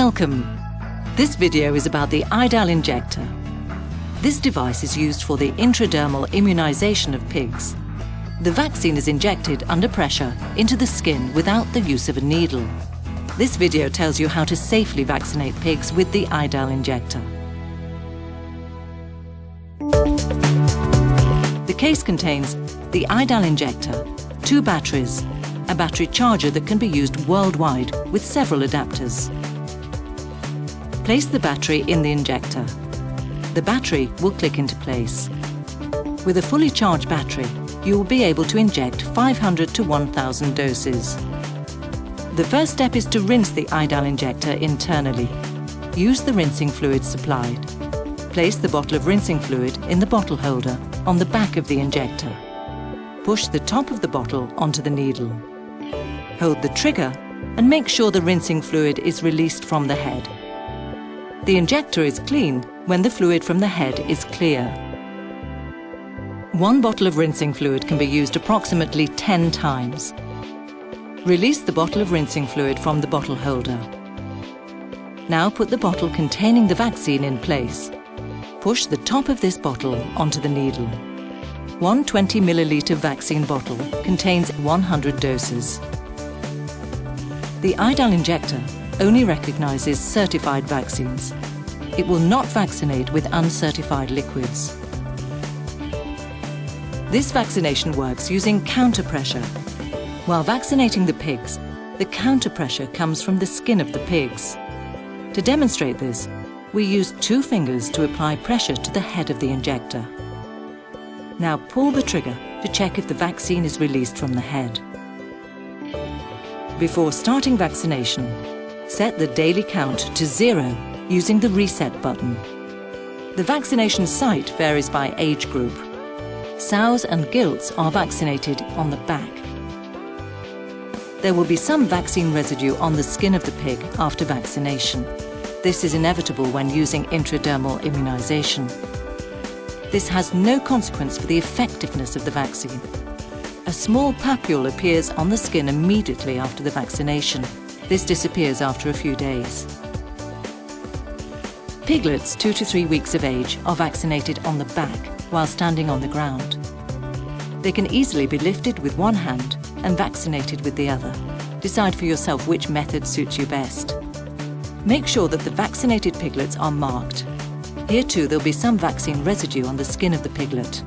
Welcome. This video is about the IDAL injector. This device is used for the intradermal immunization of pigs. The vaccine is injected under pressure into the skin without the use of a needle. This video tells you how to safely vaccinate pigs with the IDAL injector. The case contains the IDAL injector, 2 batteries, a battery charger that can be used worldwide with several adapters. Place the battery in the injector. The battery will click into place. With a fully charged battery, you will be able to inject 500 to 1,000 doses. The first step is to rinse the IDAL injector internally. Use the rinsing fluid supplied. Place the bottle of rinsing fluid in the bottle holder on the back of the injector. Push the top of the bottle onto the needle. Hold the trigger and make sure the rinsing fluid is released from the head. The injector is clean when the fluid from the head is clear. 1 bottle of rinsing fluid can be used approximately 10 times. Release the bottle of rinsing fluid from the bottle holder. Now put the bottle containing the vaccine in place. Push the top of this bottle onto the needle. 1 20 milliliter vaccine bottle contains 100 doses. The IDAL injector only recognizes certified vaccines. It will not vaccinate with uncertified liquids. This vaccination works using counter pressure. While vaccinating the pigs, the counter pressure comes from the skin of the pigs. To demonstrate this, we use 2 fingers to apply pressure to the head of the injector. Now pull the trigger to check if the vaccine is released from the head. Before starting vaccination, set the daily count to 0 using the reset button. The vaccination site varies by age group. Sows and gilts are vaccinated on the back. There will be some vaccine residue on the skin of the pig after vaccination. This is inevitable when using intradermal immunization. This has no consequence for the effectiveness of the vaccine. A small papule appears on the skin immediately after the vaccination. This disappears after a few days. Piglets 2 to 3 weeks of age are vaccinated on the back while standing on the ground. They can easily be lifted with one hand and vaccinated with the other. Decide for yourself which method suits you best. Make sure that the vaccinated piglets are marked. Here too there'll be some vaccine residue on the skin of the piglet.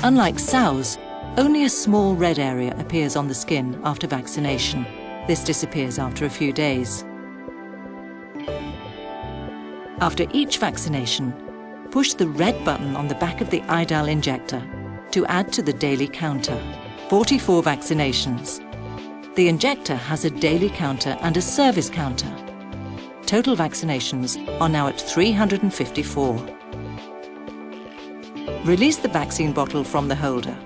Unlike sows, only a small red area appears on the skin after vaccination. This disappears after a few days. After each vaccination, push the red button on the back of the IDAL injector to add to the daily counter. 44 vaccinations. The injector has a daily counter and a service counter. Total vaccinations are now at 354. Release the vaccine bottle from the holder.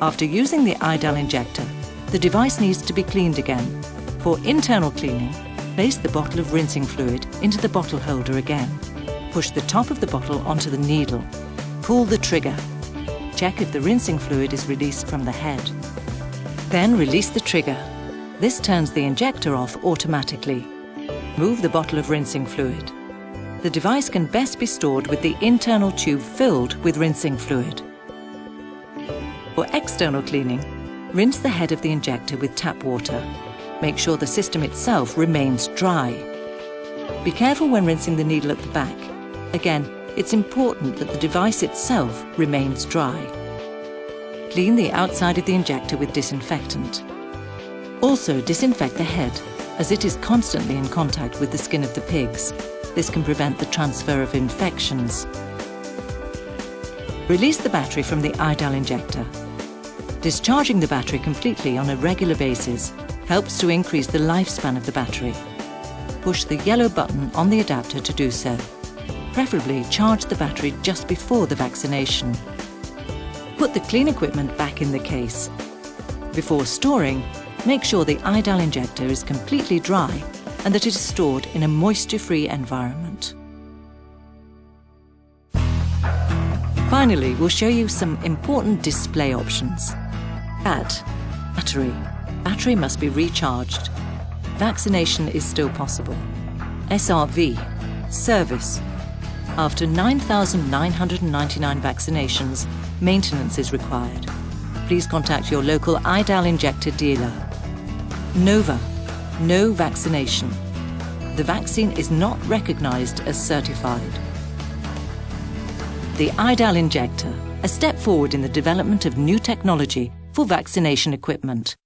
After using the IDAL injector, the device needs to be cleaned again. For internal cleaning, place the bottle of rinsing fluid into the bottle holder again. Push the top of the bottle onto the needle. Pull the trigger. Check if the rinsing fluid is released from the head. Then release the trigger. This turns the injector off automatically. Move the bottle of rinsing fluid. The device can best be stored with the internal tube filled with rinsing fluid. For external cleaning, rinse the head of the injector with tap water. Make sure the system itself remains dry. Be careful when rinsing the needle at the back. Again, it's important that the device itself remains dry. Clean the outside of the injector with disinfectant. Also disinfect the head, as it is constantly in contact with the skin of the pigs. This can prevent the transfer of infections. Release the battery from the IDAL injector. Discharging the battery completely on a regular basis helps to increase the lifespan of the battery. Push the yellow button on the adapter to do so. Preferably charge the battery just before the vaccination. Put the clean equipment back in the case. Before storing, make sure the IDAL injector is completely dry and that it is stored in a moisture-free environment. Finally, we'll show you some important display options. Battery. Battery must be recharged. Vaccination is still possible. SRV, service. After 9,999 vaccinations, maintenance is required. Please contact your local IDAL injector dealer. Nova, no vaccination. The vaccine is not recognized as certified. The IDAL injector, a step forward in the development of new technology for vaccination equipment.